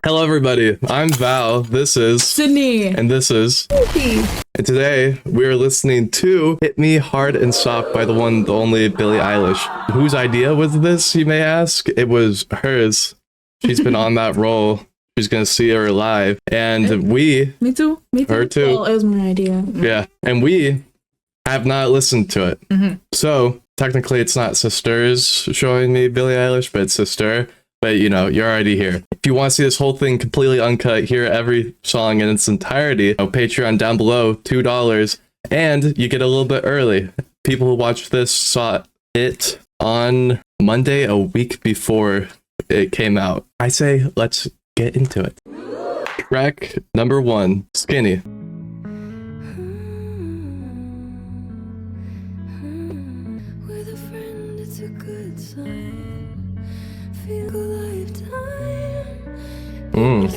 Hello everybody, I'm Val, this is Sydney, and this is Sophie. And today we are listening to Hit Me Hard and Soft by the one, the only Billie Eilish. Whose idea was this, you may ask? It was hers. She's been on that roll. She's gonna see her live. And we... Me too. Her too. Well, it was my idea. Yeah, and we have not listened to it. Mm-hmm. So, technically it's not sisters showing me Billie Eilish, but it's sister. But, you know, you're already here. If you want to see this whole thing completely uncut, hear every song in its entirety, Patreon down below, $2. And you get a little bit early. People who watched this saw it on Monday, a week before it came out. I say, let's get into it. Track number 1, Skinny. With a friend, it's a good sign. Feel a lifetime. And I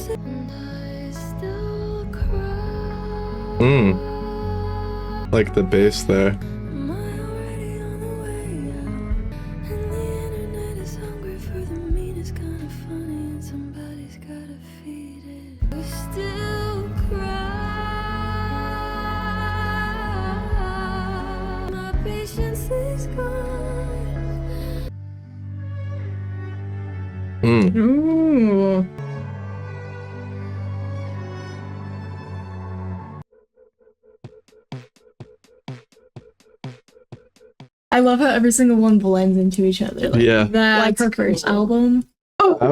still cry. Like the bass there. Am I already on the way out? And the internet is hungry for the meanest kind of funny, and somebody's gotta feed it. We still cry. My patience is gone. Ooh. I love how every single one blends into each other. Like, Yeah. like her first album. Oh, That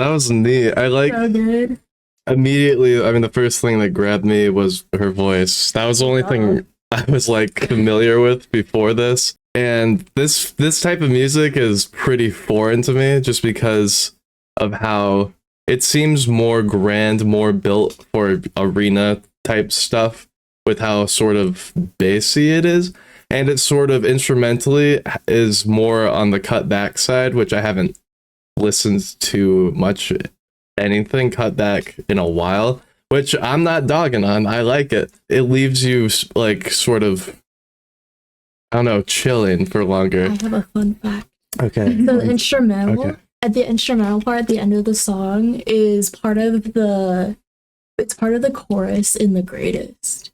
was neat. I like so good. immediately. I mean, the first thing that grabbed me was her voice. That was the only thing I was like familiar with before this. And this type of music is pretty foreign to me, just because of how it seems more grand, more built for arena type stuff, with how sort of bassy it is. And it sort of instrumentally is more on the cut back side, which I haven't listened to much anything cut back in a while, which I'm not dogging on. I like it. It leaves you like sort of, I don't know, chilling for longer. I have a fun fact. Okay. So the instrumental, Okay. at the instrumental part at the end of the song is part of the chorus in The Greatest.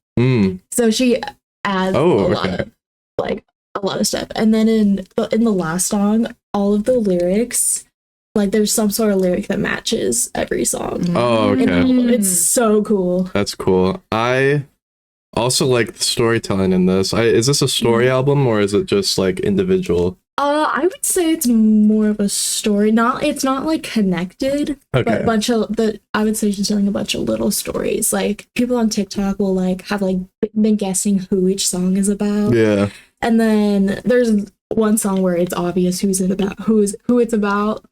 So she adds a lot of stuff. And then in the last song, all of the lyrics, like there's some sort of lyric that matches every song. Oh, okay. And it's so cool. That's cool. I also like the storytelling in this. Is this a story album or is it just like individual? I would say it's more of a story. It's not like connected, Okay. but I would say she's telling a bunch of little stories. Like people on TikTok will like have like been guessing who each song is about. Yeah. And then there's one song where it's obvious who it's about.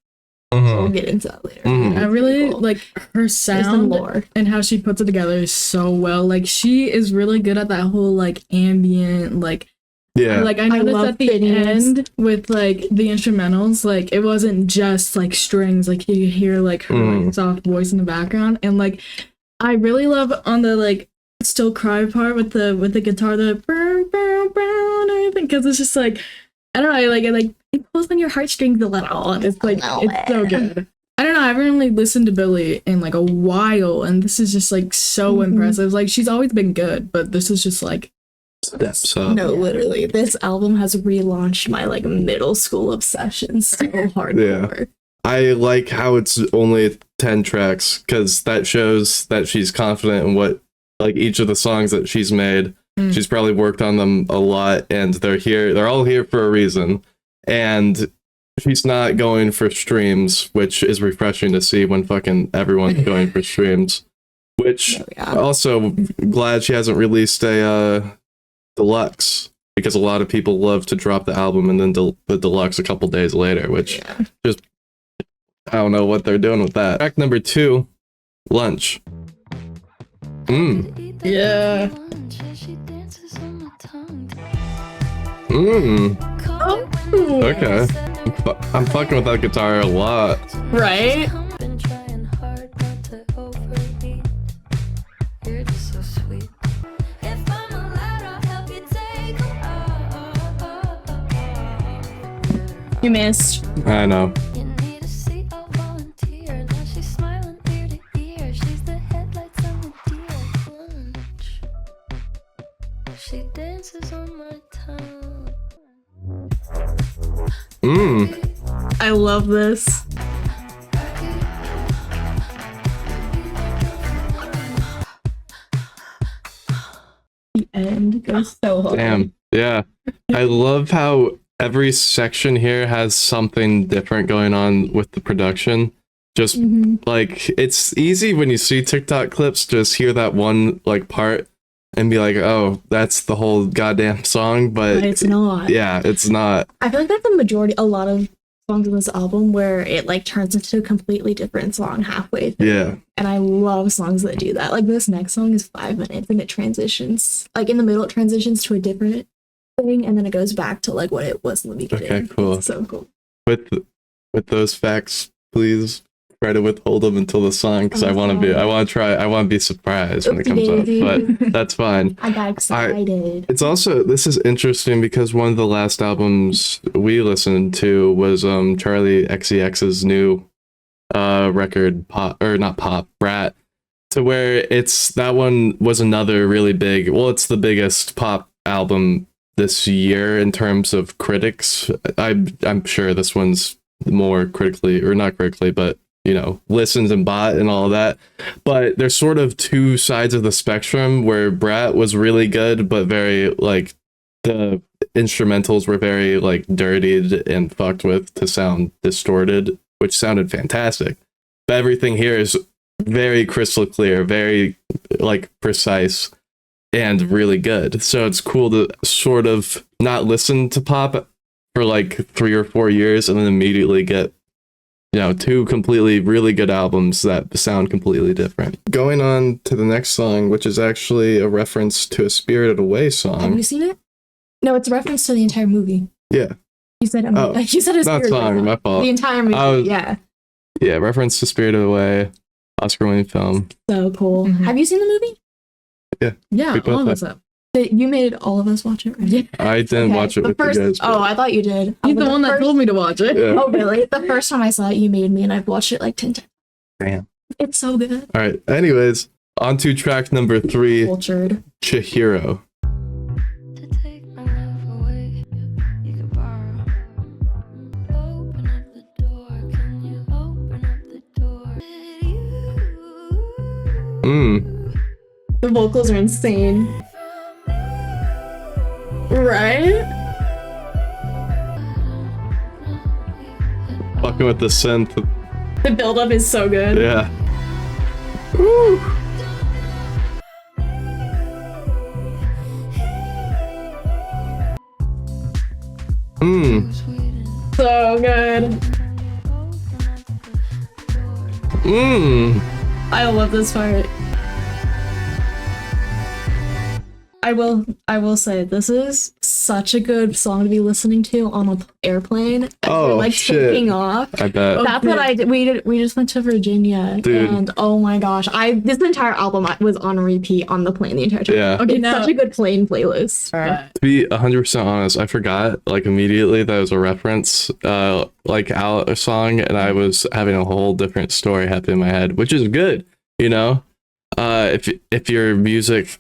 So we'll get into that later. I really like her There's some sound lore. and how she puts it together so well. Like she is really good at that whole like ambient like. Yeah. Like I noticed love at the Phineas. end with like the instrumentals, like it wasn't just like strings, like you could hear like her like, soft voice in the background, and like I really love on the like still cry part with the guitar, the brown and everything, because it's just like I don't know, it pulls on your heartstrings a little, and it's like it's so good. I don't know, I haven't really listened to Billie in like a while, and this is just like so impressive. Like she's always been good, but this is just like Steps up. No, literally, this album has relaunched my like middle school obsession so hardcore. Yeah. I like how it's only 10 tracks, because that shows that she's confident in what like each of the songs that she's made. She's probably worked on them a lot, and they're all here for a reason. And she's not going for streams, which is refreshing to see when fucking everyone's going for streams. Which also glad she hasn't released a deluxe, because a lot of people love to drop the album and then the deluxe a couple days later, which just I don't know what they're doing with that. Track number 2, Lunch. yeah. Okay. I'm fucking with that guitar a lot. Right? Been trying hard not to overeat. You're just so sweet. If I'm allowed, I'll help you take You missed. I know. You need a seat, I'll volunteer. I love this. The end goes so hard. Damn. Yeah. I love how every section here has something different going on with the production. Just like, it's easy when you see TikTok clips, just hear that one like part and be like, oh, that's the whole goddamn song, but it's not. Yeah, it's not. I feel like that's the majority, a lot of songs on this album where it like turns into a completely different song halfway through. Yeah. And I love songs that do that. Like this next song is 5 minutes and it transitions, like in the middle it transitions to a different thing and then it goes back to like what it was in the beginning. Okay, cool. It's so cool. With those facts, please try to withhold them until the song, because I want to be surprised when it comes up, but that's fine. I got excited. It's also, this is interesting because one of the last albums we listened to was Charlie XCX's new record, Brat, to where that one was another really big, well, it's the biggest pop album this year in terms of critics. I'm sure this one's more critically, or not critically, but you know, listens and bought and all of that. But there's sort of two sides of the spectrum where Brat was really good, but very like the instrumentals were very like dirtied and fucked with to sound distorted, which sounded fantastic. But everything here is very crystal clear, very like precise and really good. So it's cool to sort of not listen to pop for like 3 or 4 years and then immediately get, you know, two completely really good albums that sound completely different. Going on to the next song, which is actually a reference to a Spirited Away song. Have you seen it? No, it's a reference to the entire movie. Yeah. You said you said it's not song, my fault. The entire movie, yeah. Yeah, reference to Spirited Away, Oscar-winning film. So cool. Have you seen the movie? Yeah. Yeah, all of us have. You made all of us watch it, right? Yeah. I didn't watch it with you guys. But... Oh, I thought you did. You're the one that told me to watch it. Yeah. Oh, really? The first time I saw it, you made me, and I've watched it like 10 times. Damn. It's so good. All right. Anyways, on to track number 3, Cultured. Chihiro. To take my love away, you can borrow. Open up the door, can you open up the door? The vocals are insane. Right? Fucking with the synth. The build-up is so good. Yeah. Woo. So good. I love this part. I will say this is such a good song to be listening to on an airplane. Oh, like shit. taking off. I bet. That's what I did. We just went to Virginia, dude. And oh my gosh, this entire album was on repeat on the plane the entire time. Yeah. Okay, it's such a good plane playlist. To be 100% honest, I forgot like immediately that was a reference, like out a song, and I was having a whole different story happen in my head, which is good, you know. If your music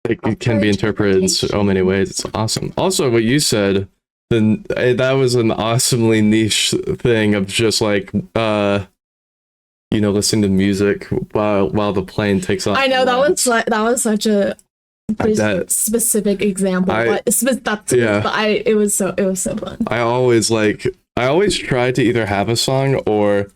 it can be interpreted in so many ways, it's awesome. Also, what you said, then that was an awesomely niche thing of just like you know, listening to music while the plane takes off. I know that was such a specific example. But it was so fun. I always try to either have a song or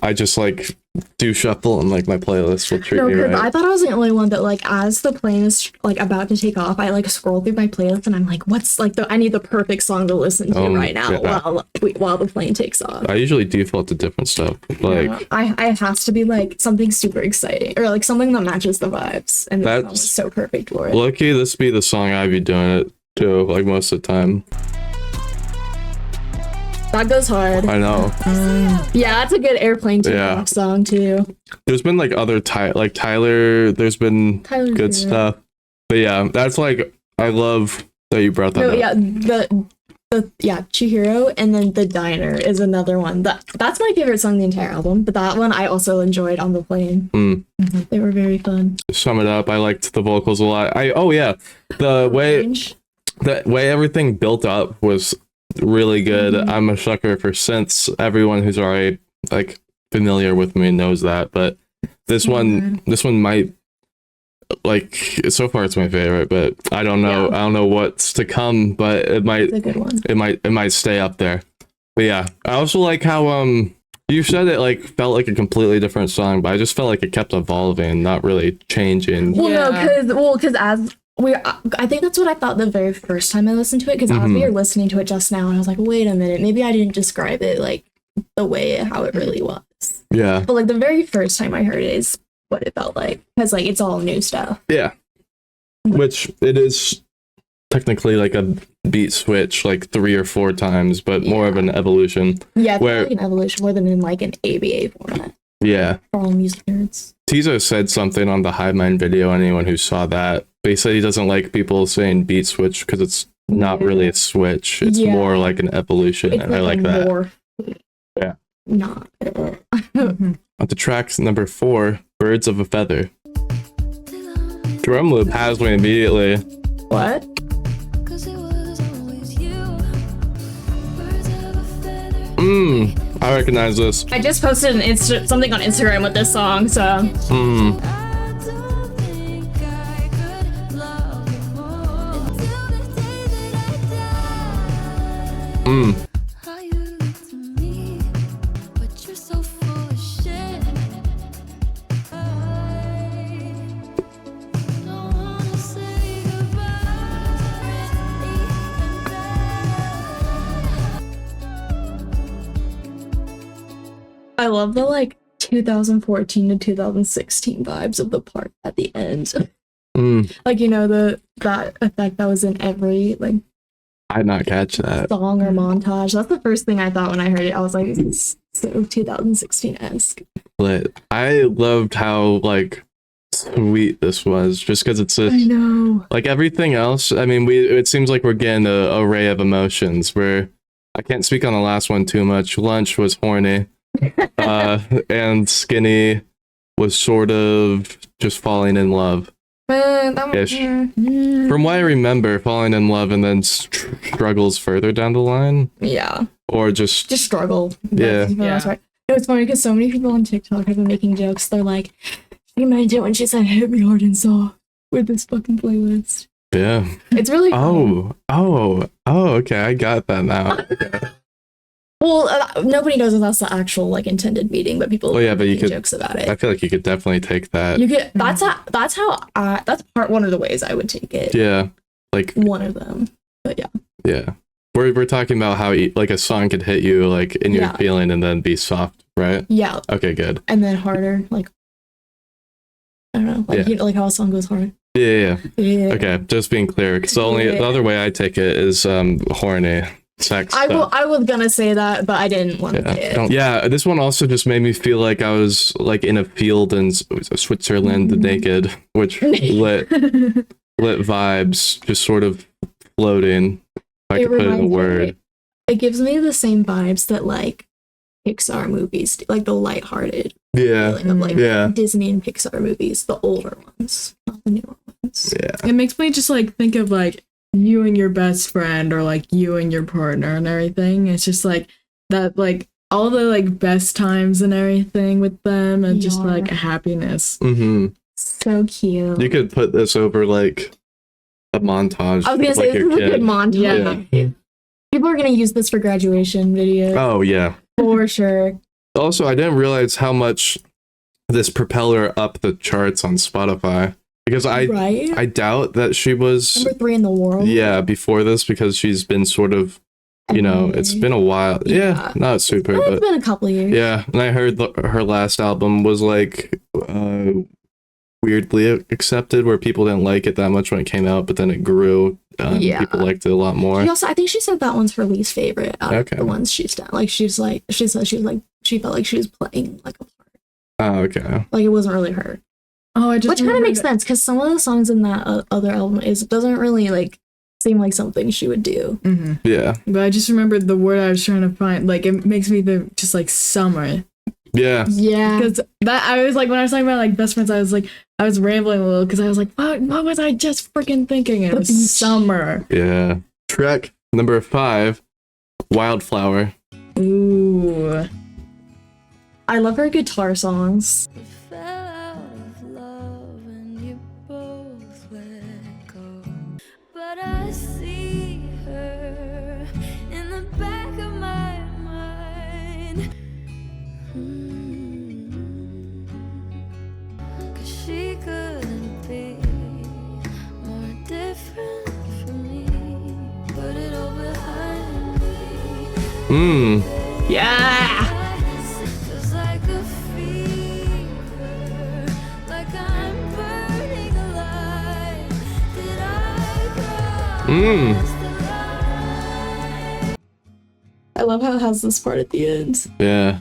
I just like do shuffle and like my playlist will treat me right. I thought I was the only one that like as the plane is like about to take off, I like scroll through my playlist and I'm like, what's like I need the perfect song to listen to right now while the plane takes off. I usually default to different stuff. Like I has to be like something super exciting or like something that matches the vibes, and that's so perfect for it. Lucky this be the song I'd be doing it to like most of the time. That goes hard. I know. Yeah, that's a good airplane takeoff song too. There's been like other Tyler. There's been good stuff, but yeah, that's like I love that you brought that up. Yeah, Chihiro, and then The Diner is another one. That's my favorite song in the entire album, but that one I also enjoyed on the plane. They were very fun. To sum it up, I liked the vocals a lot. The way everything built up was really good. I'm a sucker for synths. Everyone who's already like familiar with me knows that, but this one might, like, so far it's my favorite, but I don't know. I don't know what's to come, but it might. It's a good one. It might stay up there. But yeah, I also like how you said it like felt like a completely different song, but I just felt like it kept evolving, not really changing. Well, no, because as I think that's what I thought the very first time I listened to it, because as we were listening to it just now, and I was like, wait a minute, maybe I didn't describe it like the way how it really was. Yeah. But like the very first time I heard it is what it felt like, because like it's all new stuff. Yeah. Which it is technically like a beat switch like 3 or 4 times, but more of an evolution. Yeah, it's like an evolution more than in like an ABA format. Yeah. For all music nerds. Tizo said something on the Hive Mind video, anyone who saw that. But he said he doesn't like people saying beat switch because it's not really a switch. It's more like an evolution, it's and I like that. More, yeah. Not. On to track number 4, Birds of a Feather. Drum loop has me immediately. What? I recognize this. I just posted something on Instagram with this song, so. I love the like 2014 to 2016 vibes of the part at the end. Like, you know, that effect that was in every like I did not catch that song or montage. That's the first thing I thought when I heard it. I was like, this is so 2016-esque. But I loved how like sweet this was, just because it's I know. like everything else. I mean, it seems like we're getting an array of emotions. Where I can't speak on the last one too much. Lunch was horny. And Skinny was sort of just falling in love. Ish. From what I remember, falling in love and then struggles further down the line. Yeah. Or just struggle. Yeah. Right. It was funny because so many people on TikTok have been making jokes. They're like, she meant it when she said hit me hard and soft with this fucking playlist. Yeah. It's really funny. Oh, okay. I got that now. Okay. Well, nobody knows if that's the actual like intended meaning, but people but you could jokes about it. I feel like you could definitely take that. You could. That's one of the ways I would take it. Yeah, like one of them. But yeah. Yeah, we're talking about how like a song could hit you like in your feeling and then be soft, right? Yeah. Okay, good. And then harder, like I don't know, like you know, like how a song goes hard. Yeah. Okay, just being clear, because the other way I take it is horny. Sex I was gonna say that, but I didn't want to say it. This one also just made me feel like I was like in a field in Switzerland naked, which lit vibes, just sort of floating. If I could put it in a word. It gives me the same vibes that like Pixar movies do, like the lighthearted feeling of like Disney and Pixar movies, the older ones, not the newer ones. Yeah. It makes me just like think of like you and your best friend or like you and your partner and everything. It's just like that, like all the like best times and everything with them and just like happiness. So cute. You could put this over like a montage. I was gonna say this is a good montage. Yeah. People are gonna use this for graduation videos. Oh yeah. For sure. Also, I didn't realize how much this propeller up the charts on Spotify. Because I doubt that she was number 3 in the world. Yeah, before this, because she's been sort of, you know, it's been a while. Yeah, not super, but it's been a couple of years. Yeah, and I heard her last album was like weirdly accepted, where people didn't like it that much when it came out, but then it grew. People liked it a lot more. I think she said that one's her least favorite out of the ones she's done. Like she felt like she was playing like a part. Oh, okay. Like it wasn't really her. Oh, which kind of makes sense because some of the songs in that other album doesn't really like seem like something she would do. Yeah, but I just remembered the word I was trying to find. Like it makes me think just like summer. Yeah, because that I was like when I was talking about like best friends, I was rambling a little because I was like, what was I just freaking thinking? It was summer. Yeah. Track number 5, Wildflower. Ooh. I love her guitar songs. We fell out of love and you both let go. But I see her in the back of my mind. 'Cause she couldn't be more different from me. Put it all behind me. Yeah. Feels like a fever, like I'm burning alive. Did I cross the line? I love how it has this part at the end. Yeah.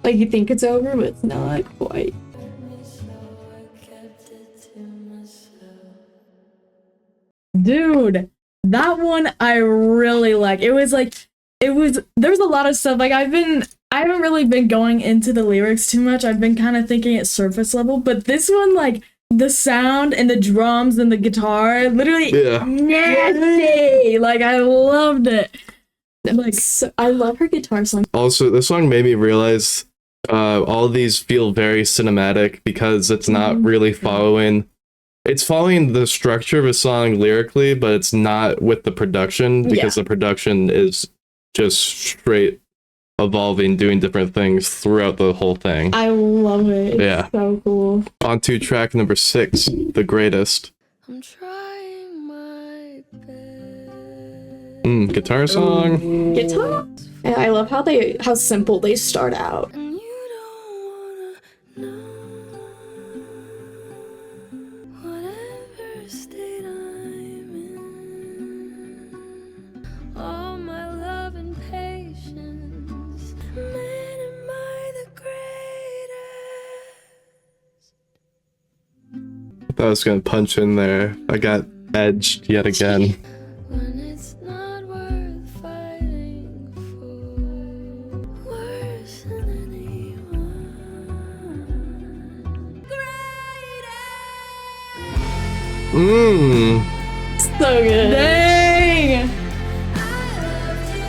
Like you think it's over, but it's not quite. So I kept it to myself. Dude, that one I really like. There's a lot of stuff. Like I haven't really been going into the lyrics too much. I've been kind of thinking at surface level, but this one, like the sound and the drums and the guitar, literally nasty. Like I loved it. Like so, I love her guitar song. Also, this song made me realize all of these feel very cinematic because it's not really following. It's following the structure of a song lyrically, but it's not with the production because the production is just straight evolving, doing different things throughout the whole thing. I love it. Yeah. It's so cool. On to track number 6, The Greatest. I'm trying my best. Guitar song. Guitar. And I love how simple they start out. And you don't wanna know whatever state I'm in. All my love and patience. Man, am I the greatest? I thought I was gonna punch in there. I got edged yet again. When it's not worth fighting for. Worse than anyone. Greatest. So good. Dang! I loved you.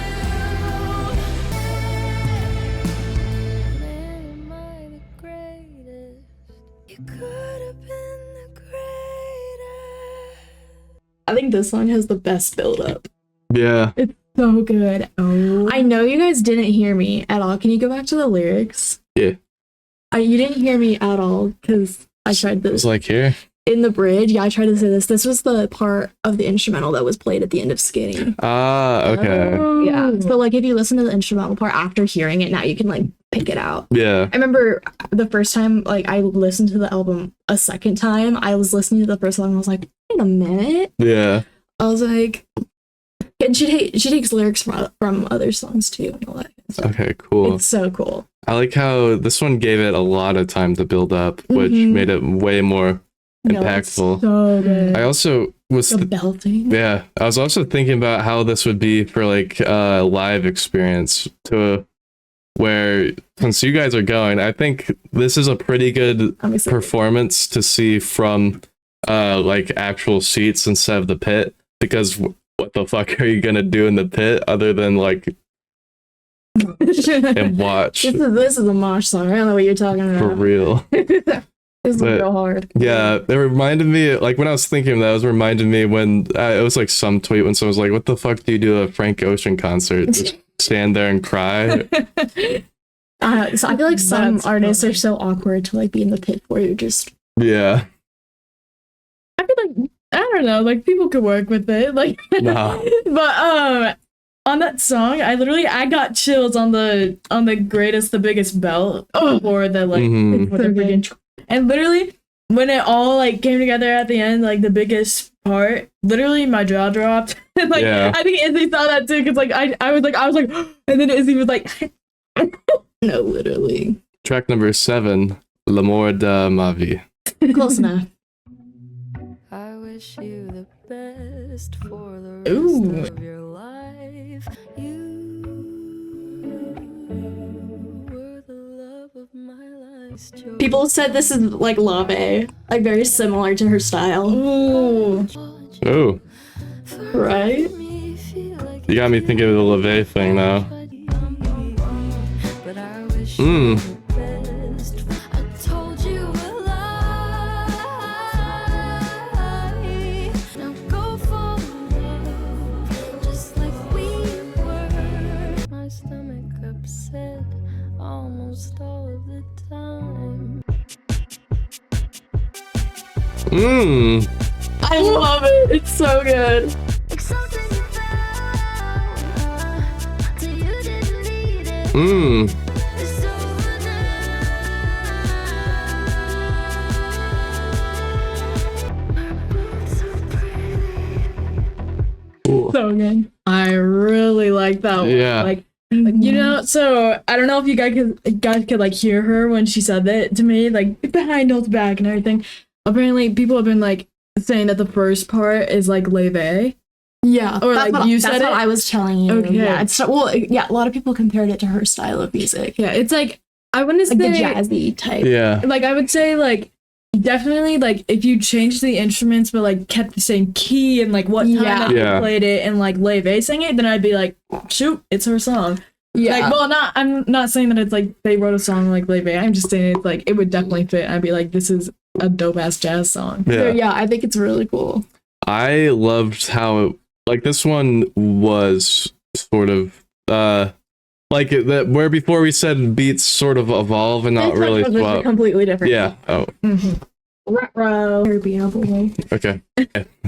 Man, am I the greatest? You could have been the greatest. I think this song has the best build up. Yeah. So good. Oh. I know you guys didn't hear me at all. Can you go back to the lyrics? Yeah. You didn't hear me at all because I tried It was this like here. in the bridge. Yeah, I tried to say this. This was the part of the instrumental that was played at the end of Skinny. Ah, okay. Yeah. So like if you listen to the instrumental part after hearing it, now you can like pick it out. Yeah. I remember the first time like I listened to the album a second time, I was listening to the first song and I was like, wait a minute. Yeah. I was like, and she takes lyrics from other songs too and all that kind of stuff. Okay, cool. It's so cool. I like how this one gave it a lot of time to build up, which made it way more impactful. So good. I also was The belting. yeah, I was also thinking about how this would be for like a live experience to where since you guys are going, I think this is a pretty good I'm excited. performance to see from like actual seats instead of the pit because what the fuck are you gonna do in the pit other than like and watch This is a mosh song. I don't know what you're talking about. for real? This is But- real hard. Yeah, it reminded me, like, when I was thinking of that, it was reminding me when it was like some tweet when someone was like, what the fuck do you do at a Frank Ocean concert? Just stand there and cry? So I feel like some That's artists funny. are so awkward to like be in the pit where you're just Yeah. I feel like I don't know, like people could work with it. Like Nah. but on that song, I got chills on the greatest, the biggest belt for the like Mhm. for the freaking and literally when it all like came together at the end, like the biggest part, literally my jaw dropped. Like Yeah. I think Izzy saw that too, because like I was like and then Izzy was like no, literally. Track number 7, L'amour de ma vie. Close enough. I wish you the best for the rest Ooh. of your life. You were the love of my life's joy. People said this is like Lave, like very similar to her style, ooh. Oh, right? Me feel like You got me thinking of the LeVay thing now. I love it. It's so good. So good. I really like that one. Yeah. Like, you know, so I don't know if you guys could like hear her when she said that to me, like behind Holds Back and everything. Apparently, people have been like saying that the first part is like LeVay. Yeah, or like you said that's what I was telling you. Okay. Yeah, a lot of people compared it to her style of music. Yeah, it's like I wouldn't say the jazzy type. Yeah, like I would say like definitely like if you changed the instruments but like kept the same key and like what time that they played it and like LeVay sang it, then I'd be like, shoot, it's her song. Yeah. Like, well, I'm not saying that it's like they wrote a song like LeVay. I'm just saying it's like it would definitely fit. I'd be like, this is a dope ass jazz song. Yeah. So, yeah, I think it's really cool. I loved how like this one was sort of like that where before we said beats sort of evolve and not really swap. Completely different. Yeah. Oh. Okay.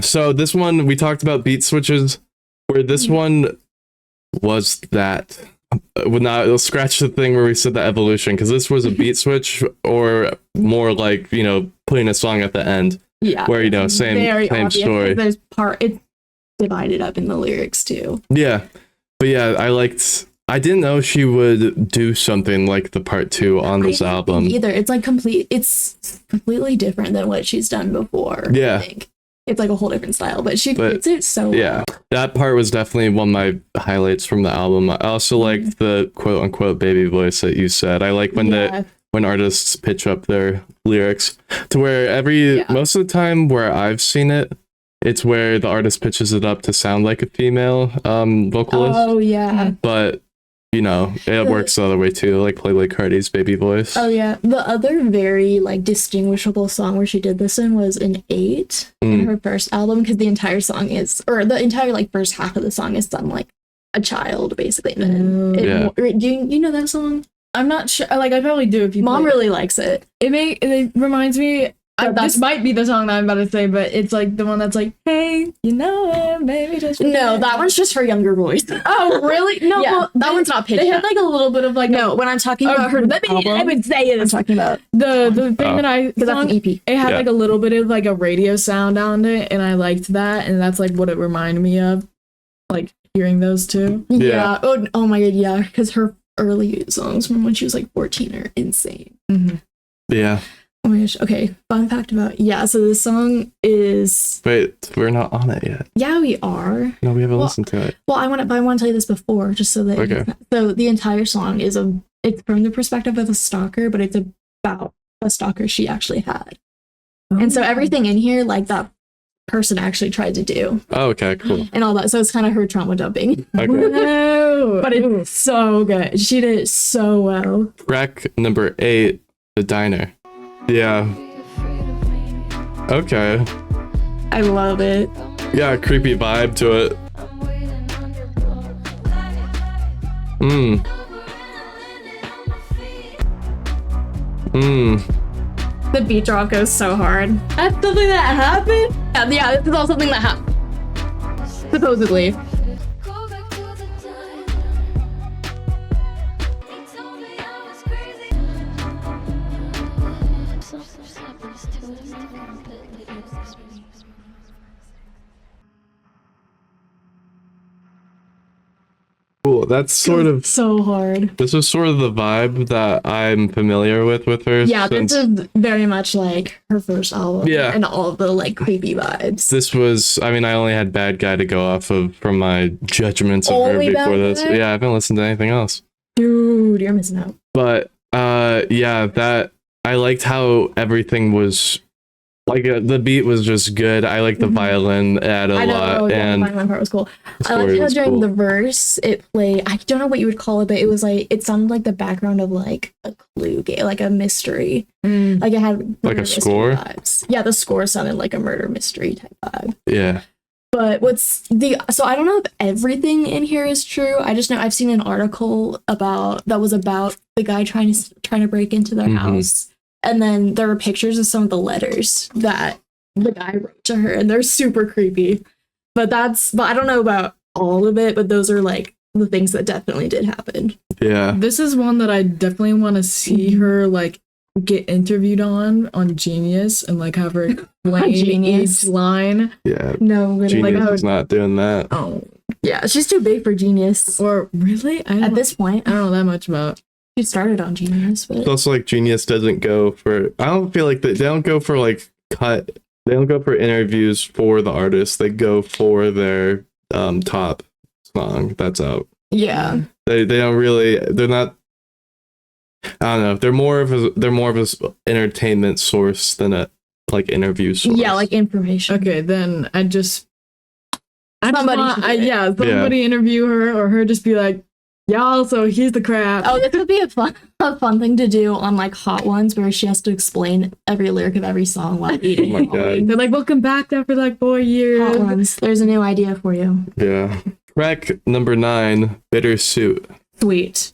So this one we talked about beat switches, where this one was that. Would not scratch the thing where we said the evolution, because this was a beat switch or more like, you know, putting a song at the end. Yeah. Where, you know, same story. There's it's divided up in the lyrics too. Yeah. But yeah, I didn't know she would do something like the part 2 on this album. Either. It's completely different than what she's done before. Yeah. I think. It's like a whole different style, but she fits it so well. Yeah, that part was definitely one of my highlights from the album. I also liked the quote unquote baby voice that you said. I like when when artists pitch up their lyrics to where most of the time where I've seen it, it's where the artist pitches it up to sound like a female vocalist. Oh yeah. But you know, it works the other way too, like Playboi Carti's baby voice. Oh yeah. The other very like distinguishable song where she did this in was in 8 in her first album, because the entire song is, or the entire like first half of the song is done like a child basically. And then do you know that song? I'm not sure. Like I probably do if you. Mom really likes it. It reminds me. This might be the song that I'm about to say, but it's like the one that's like, hey, you know it, maybe just. No, that one's just for younger boys. Oh, really? No, well, that one's not pitched. They had like a little bit of like. No, when I'm talking about her, I would say it. I'm talking about the thing that I because that's an EP. It had like a little bit of like a radio sound on it, and I liked that, and that's like what it reminded me of, like hearing those two. Yeah. Oh my god. Yeah, because her early songs from when she was like 14 are insane. Yeah. Oh my gosh. Okay. Fun fact about so this song is. Wait, we're not on it yet. Yeah, we are. No, we haven't listened to it. Well, I want to tell you this before, just so that. So the entire song is it's from the perspective of a stalker, but it's about a stalker she actually had, and so everything in here, like that person actually tried to do. Oh, okay, cool. And all that, so it's kind of her trauma dumping. Okay. No, but it's so good. She did it so well. Track number 8, The Diner. Yeah. Okay. I love it. Yeah, creepy vibe to it. The beat drop goes so hard. That's something that happened? Yeah, this is all something that happened. Supposedly. Cool. That's sort of so hard. This is sort of the vibe that I'm familiar with her. Yeah, this is very much like her first album. Yeah. And all the like creepy vibes. This was, I mean, I only had Bad Guy to go off of from my judgments of her before this. Yeah, I haven't listened to anything else. Dude, you're missing out. But yeah, that I liked how everything was Like the beat was just good. I like the violin add a lot, and the violin part was cool. the I like story how was during cool. the verse it played. I don't know what you would call it, but it was like it sounded like the background of like a clue game, like a mystery. Like it had Like a murder mystery score? vibes. Yeah, the score sounded like a murder mystery type vibe. Yeah. But so I don't know if everything in here is true. I just know I've seen an article about the guy trying to break into their house, and then there were pictures of some of the letters that the guy wrote to her, and they're super creepy. But I don't know about all of it, but those are like the things that definitely did happen. Yeah. This is one that I definitely want to see her like get interviewed on Genius and like have her explain Genius. each line. Yeah. No, really. Genius is not doing that. Oh, Yeah, she's too big for Genius. or really? At this point, I don't know that much about. she started on Genius, but It's also like Genius doesn't go for. I don't feel like they don't go for like cut. They don't go for interviews for the artist. They go for their top song that's out. yeah. They don't really. They're not. I don't know. They're more of a entertainment source than a like interview source. Yeah, like information. Okay, then Somebody should do it. somebody interview her or her just be like, y'all, so here's the crap. Oh, this would be a fun thing to do on like Hot Ones, where she has to explain every lyric of every song while eating. Oh my God. They're like, welcome back after like 4 years. Hot Ones. There's a new idea for you. Yeah. Track number 9, Bittersweet. Sweet.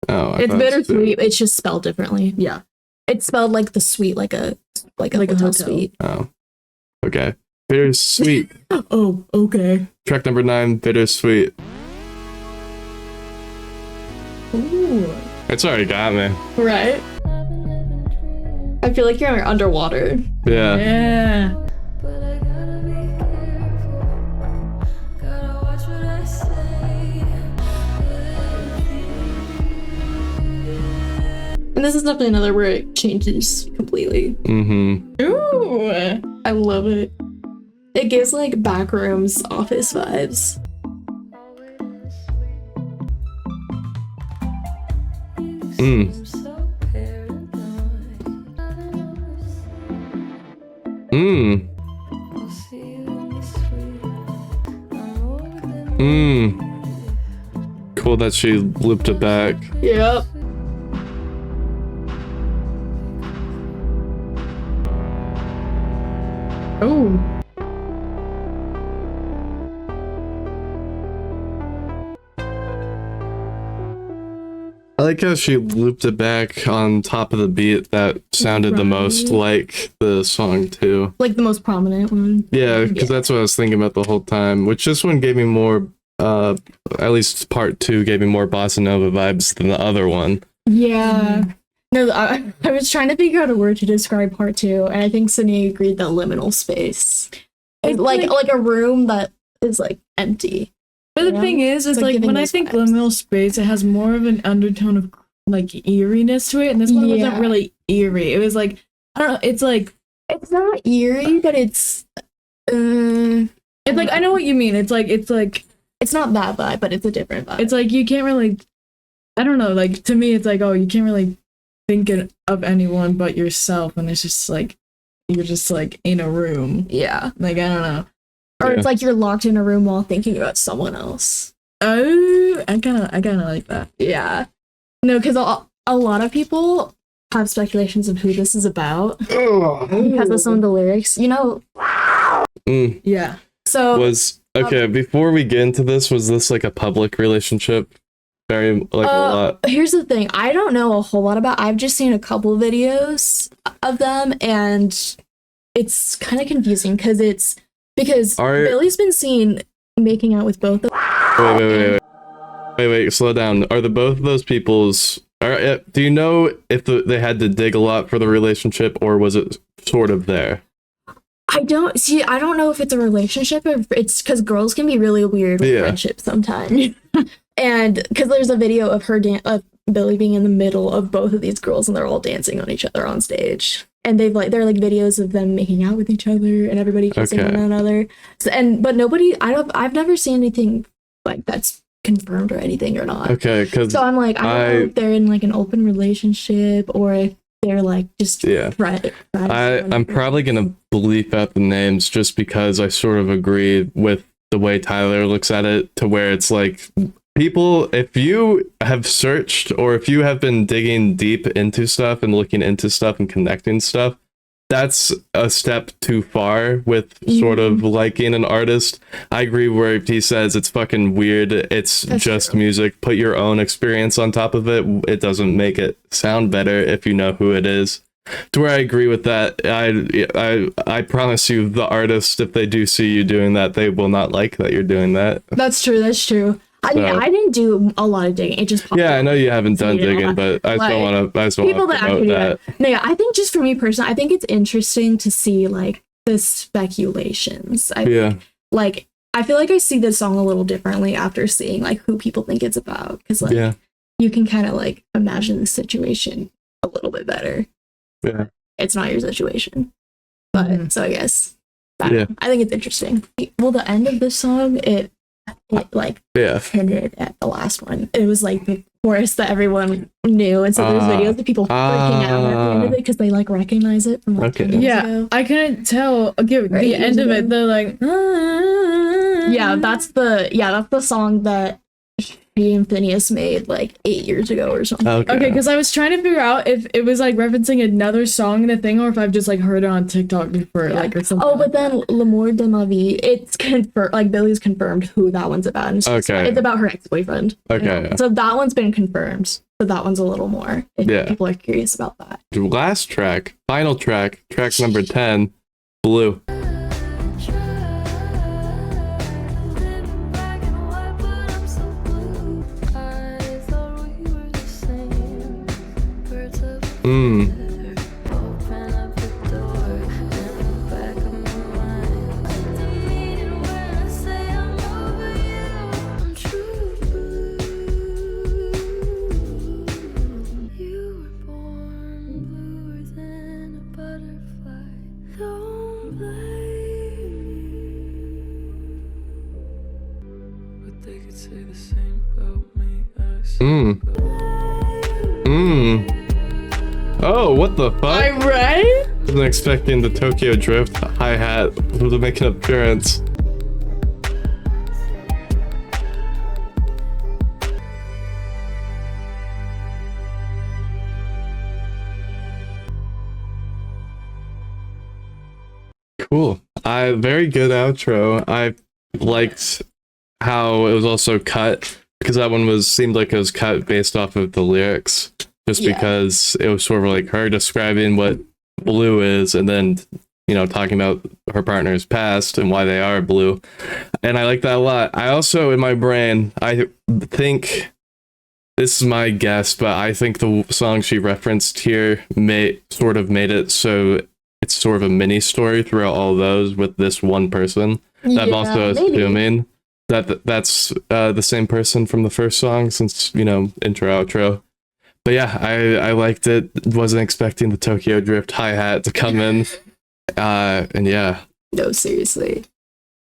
Oh, I It's thought bittersweet. It's just spelled differently. Yeah. It's spelled like the sweet, like a hotel hotel. suite. Oh. Okay. Bittersweet. Oh, okay. Track number 9, Bittersweet. Ooh. It's already got me. Right? I feel like you're underwater. Yeah. Yeah. But I gotta be careful. Gotta watch what I say. And this is definitely another where it changes completely. Mm-hmm. Ooh. I love it. It gives like backrooms office vibes. Mm. So paranoid. Mm. I'll see you in the sweet. I'm more than Mm. Cool that she looped it back. Yep. Oh. I like how she looped it back on top of the beat that sounded the most like the song too. Like the most prominent one. Yeah, because that's what I was thinking about the whole time. Which this one gave me more, at least part 2 gave me more bossa nova vibes than the other one. Yeah. No, I was trying to figure out a word to describe part 2, and I think Sydney agreed that liminal space. It's like a room that is like empty. But the thing is like like when I think liminal space, it has more of an undertone of like eeriness to it, and this one wasn't really eerie. It was like, I don't know, it's like, it's not eerie, but it's like, I know what you mean. It's like it's not that vibe, but it's a different vibe. it's like you can't really, I don't know, like to me it's like, oh, you can't really think of anyone but yourself, and it's just like you're just like in a room. Yeah. Like, I don't know. Or Yeah. it's like you're locked in a room while thinking about someone else. Oh, I kind of like that. Yeah. No, because a lot of people have speculations of who this is about because of some of the lyrics. You know, Mm. Yeah. so Was okay. Before we get into this, was this like a public relationship? Very like a lot. here's the thing. I don't know a whole lot about. I've just seen a couple videos of them, and it's kind of confusing because Billie's been seen making out with both of them. Wait, slow down. Are the both of those people's? Do you know if they had to dig a lot for the relationship, or was it sort of there? I don't know if it's a relationship or if it's because girls can be really weird with friendships sometimes. And because there's a video of of Billie being in the middle of both of these girls, and they're all dancing on each other on stage. And they're like videos of them making out with each other and everybody kissing one another. So, but nobody, I've never seen anything like that's confirmed or anything or not. Okay, because So I'm like, I don't know if they're in like an open relationship or if they're like just I'm probably gonna bleep out the names just because I sort of agree with the way Tyler looks at it, to where it's like, people, if you have searched or if you have been digging deep into stuff and looking into stuff and connecting stuff, that's a step too far with sort of liking an artist. I agree where he says it's fucking weird. That's just true. Music. Put your own experience on top of it. It doesn't make it sound better if you know who it is. To where I agree with that. I promise you, the artist, if they do see you doing that, they will not like that you're doing that. That's true. I didn't do a lot of digging. It just popped up. I know you haven't done digging, but I still want to promote that. No, yeah, I think just for me personally, I think it's interesting to see like the speculations. I feel like I see this song a little differently after seeing like who people think it's about, because like you can kind of like imagine the situation a little bit better. Yeah, it's not your situation, but so I guess I think it's interesting. Well, the end of this song, it hinted at the last one. It was like the chorus that everyone knew, and so there's videos of people freaking out at the end of it because they like recognize it from like 10 years ago. I couldn't tell. The end of it, they're like, that's the song that she and Phineas made like 8 years ago or something. Okay, because I was trying to figure out if it was like referencing another song in the thing, or if I've just like heard it on TikTok before, like, or something. Oh, but then L'amour de ma vie, it's confirmed. Like Billie's confirmed who that one's about. And it's about her ex-boyfriend. Okay, so that one's been confirmed. So that one's a little more. If people are curious about that. Last track, final track number 10, Blue. Oh, what the fuck? I'm right? Wasn't expecting the Tokyo Drift hi-hat to make an appearance. Cool. Very good outro. I liked how it was also cut, because that one seemed like it was cut based off of the lyrics, just because it was sort of like her describing what blue is, and then talking about her partner's past and why they are blue. And I like that a lot. I also, in my brain, I think, this is my guess, but I think the song she referenced here made it so it's sort of a mini story throughout all those with this one person. I'm also assuming that's the same person from the first song, since intro outro. But yeah, I liked it. Wasn't expecting the Tokyo Drift hi-hat to come in. And yeah. No, seriously.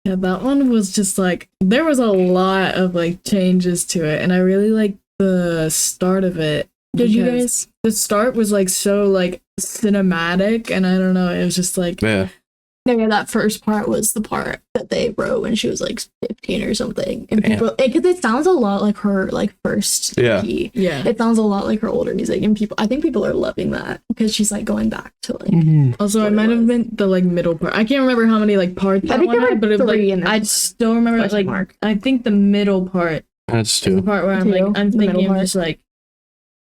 Yeah, that one was just like, there was a lot of like changes to it, and I really liked the start of it. Did you guys? The start was like so like cinematic, and I don't know, it was just like Yeah, that first part was the part that they wrote when she was like 15 or something, and people, because it sounds a lot like her like first EP. It sounds a lot like her older music, and I think people are loving that because she's like going back to like. Also, it might have been the like middle part. I can't remember how many like parts. I think there were but it was three, like, I still remember like I think the middle part. That's two. The part where I'm thinking of just like,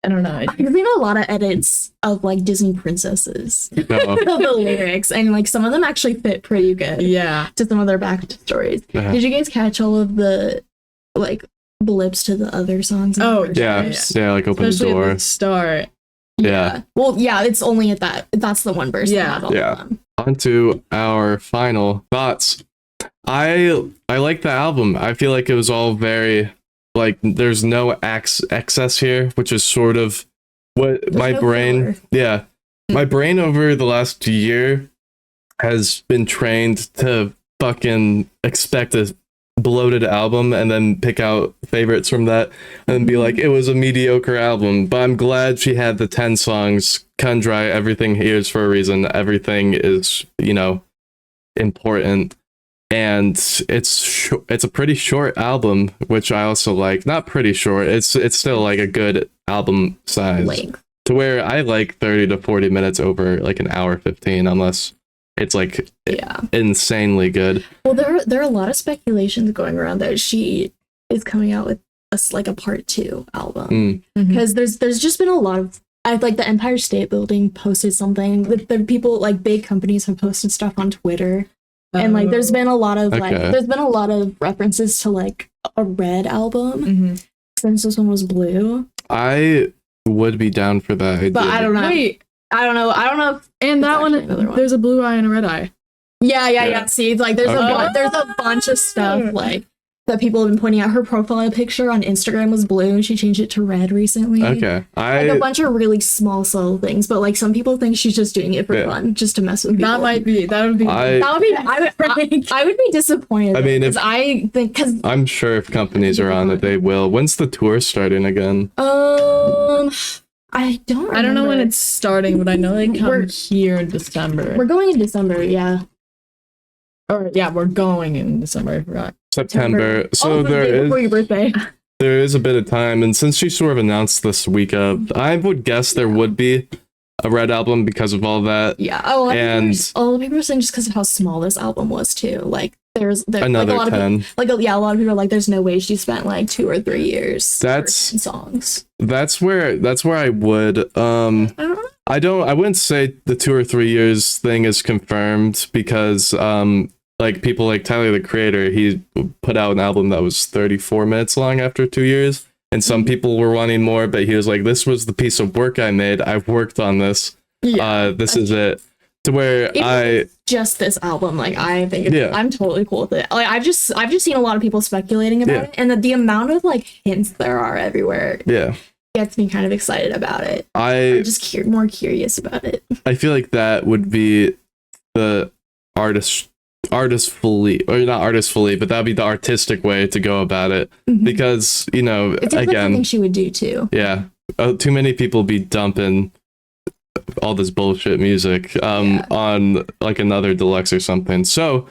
I don't know. I've seen a lot of edits of like Disney princesses, the lyrics, and like some of them actually fit pretty good. To some of their backstories. Did you guys catch all of the like blips to the other songs? Yeah, like Open Especially Door. At the start. Well, it's only at that. That's the one verse. That has all of them. On to our final thoughts. I like the album. I feel like it was all very. Like, there's no excess here, which is sort of what my brain my brain over the last year has been trained to fucking expect a bloated album and then pick out favorites from that and be like, it was a mediocre album. But I'm glad she had the 10 songs. Cut and dry, everything here is for a reason. Everything is, you know, important. And it's a pretty short album, which I also like. Not pretty short. It's still like a good album size. Length. To where I like 30 to 40 minutes over like an hour 15, unless it's like insanely good. Well, there are a lot of speculations going around that she is coming out with a part 2 album, because there's just been a lot of, I like the Empire State Building posted something. The people, like big companies, have posted stuff on Twitter, and like there's been a lot of references to like a Red album since this one was blue. I would be down for that idea. But I don't know. I don't know. If and that one, there's a blue eye and a red eye. Yeah. See, like there's a bunch of stuff like that people have been pointing out. Her profile picture on Instagram was blue, and she changed it to red recently. Okay, like a bunch of really small subtle things, but like some people think she's just doing it for fun, just to mess with people. I would be disappointed. I mean, because I'm sure if companies are on it, they will. When's the tour starting again? I don't know when it's starting, but I know they come here in December. We're going in December, yeah. We're going in December. I forgot. September. So before your birthday. There is a bit of time, and since she sort of announced this week of, I would guess there would be a Red album because of all that. Yeah. A lot of people are saying just because of how small this album was too. Like there's another like, 10. A lot of people are like, there's no way she spent like 2 or 3 years. That's songs. That's where I would I wouldn't say the 2 or 3 years thing is confirmed, because like people like Tyler the Creator, he put out an album that was 34 minutes long after 2 years, and some people were wanting more, but he was like, this was the piece of work I made. I've worked on this. This is it. To where just this album, like I think I'm totally cool with it. Like I've just seen a lot of people speculating about it, and the amount of like hints there are everywhere gets me kind of excited about it. I'm just more curious about it. I feel like that would be the artistfully, or not artistfully, but that'd be the artistic way to go about it, because, you know, it's again, I think she would do too. Yeah, too many people be dumping all this bullshit music on like another deluxe or something. So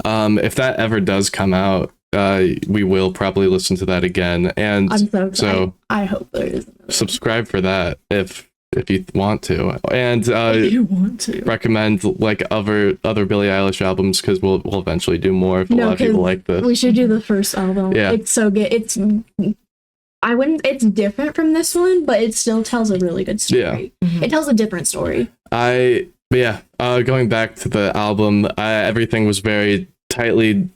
if that ever does come out, we will probably listen to that again, and so I hope there is subscribe for that if you want to, and recommend like other Billie Eilish albums, because we'll eventually do more if a lot of people like this. We should do the first album. It's so good. It's different from this one, but it still tells a really good story. It tells a different story. Going back to the album, everything was very tightly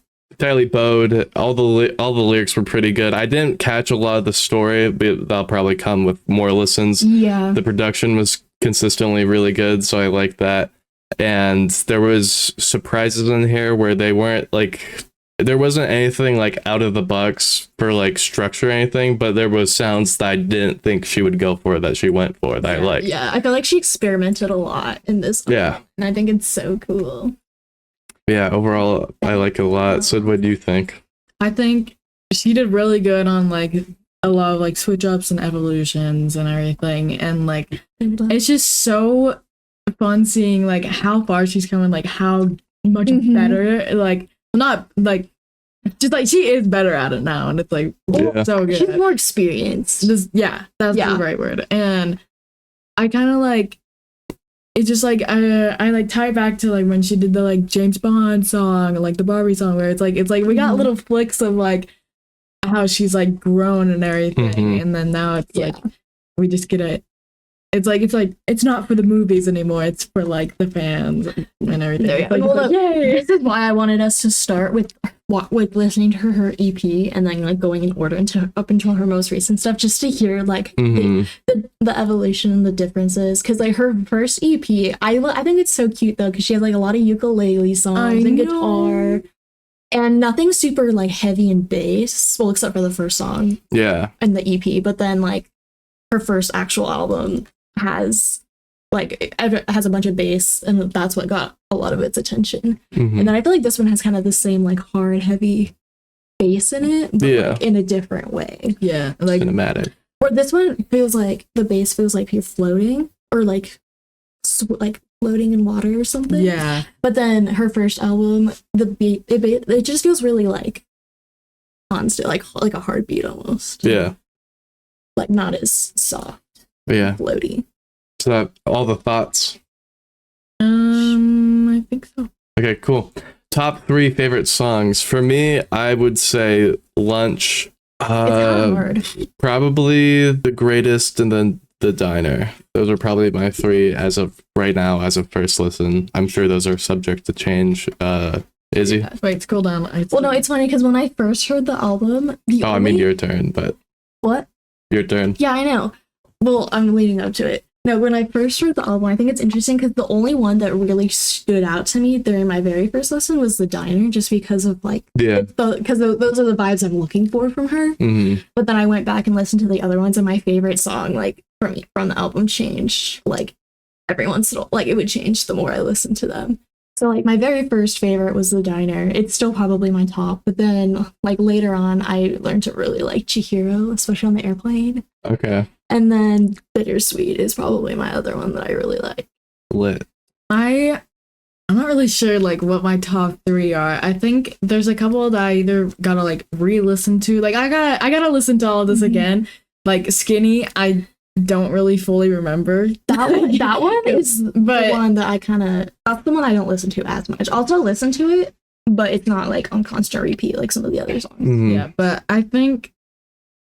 bowed. All the lyrics were pretty good. I didn't catch a lot of the story, but that'll probably come with more listens. The production was consistently really good, so I like that. And there was surprises in here where they weren't like, there wasn't anything like out of the box for like structure or anything, but there was sounds that I didn't think she would go for that she went for that I liked. Yeah, I feel like she experimented a lot in this one, and I think it's so cool. Yeah, overall I like it a lot. So what do you think? I think she did really good on like a lot of like switch ups and evolutions and everything, and like it's just so fun seeing like how far she's coming, like how much better, like not like just like she is better at it now, and it's like so good. She's more experienced. That's the right word. And I kind of like, it's just like I like tie back to like when she did the like James Bond song, like the Barbie song, where it's like we got little flicks of like how she's like grown and everything, and then now it's like we just get it. It's not for the movies anymore. It's for like the fans and everything. This is why I wanted us to start with listening to her EP, and then like going in order up until her most recent stuff, just to hear like the evolution and the differences. Because like her first EP, I think it's so cute though, because she has like a lot of ukulele songs and guitar, and nothing super like heavy and bass. Well, except for the first song, and the EP. But then like her first actual album has a bunch of bass, and that's what got a lot of its attention. And then I feel like this one has kind of the same like hard, heavy bass in it, but Yeah. like, in a different way. Yeah, like Cinematic. Or this one feels like the bass feels like you're floating, or like like floating in water or something. yeah, But then her first album, the beat it just feels really like constant, like a heartbeat almost. Yeah. Like not as soft, Yeah. floaty. So that all the thoughts. I think so. Okay, cool. Top 3 favorite songs. For me, I would say Lunch. It's hard. Probably The Greatest and then The Diner. Those are probably my 3 as of right now, as of first listen. I'm sure those are subject to change. Izzy? Wait, scroll down. Well, no, it's funny because when I first heard the album, I mean your turn, but what? Your turn. Yeah, I know. Well, I'm leading up to it. No, when I first heard the album, I think it's interesting because the only one that really stood out to me during my very first listen was The Diner, just because of like, yeah, because those are the vibes I'm looking for from her. Mm-hmm. But then I went back and listened to the other ones, and my favorite song, like from the album, changed like every once in a while. Like it would change the more I listened to them. So like my very first favorite was The Diner. It's still probably my top, but then like later on, I learned to really like Chihiro, especially on the airplane. Okay. And then Bittersweet is probably my other one that I really like. Lit. I'm not really sure like what my top 3 are. I think there's a couple that I either gotta like re-listen to. Like I gotta listen to all of this again. Like Skinny, I don't really fully remember. That one is but the one that that's the one I don't listen to as much. I'll still listen to it, but it's not like on constant repeat like some of the other songs. Mm-hmm. Yeah, but I think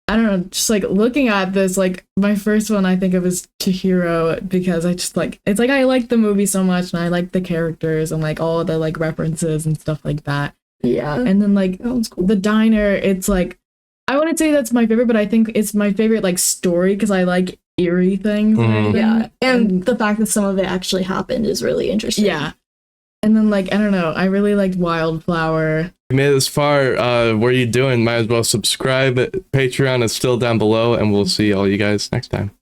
I don't know, just like looking at this, like my first one I think of is Chihiro because I just like it's like I like the movie so much and I like the characters and like all the like references and stuff like that. Yeah. And then like That one's cool. The Diner, it's like I wouldn't say that's my favorite, but I think it's my favorite like story because I like eerie things. Mhm. Yeah. And the fact that some of it actually happened is really interesting. Yeah. And then like I don't know, I really liked Wildflower. You made it this far. What are you doing? Might as well subscribe. Patreon is still down below, and we'll see all you guys next time.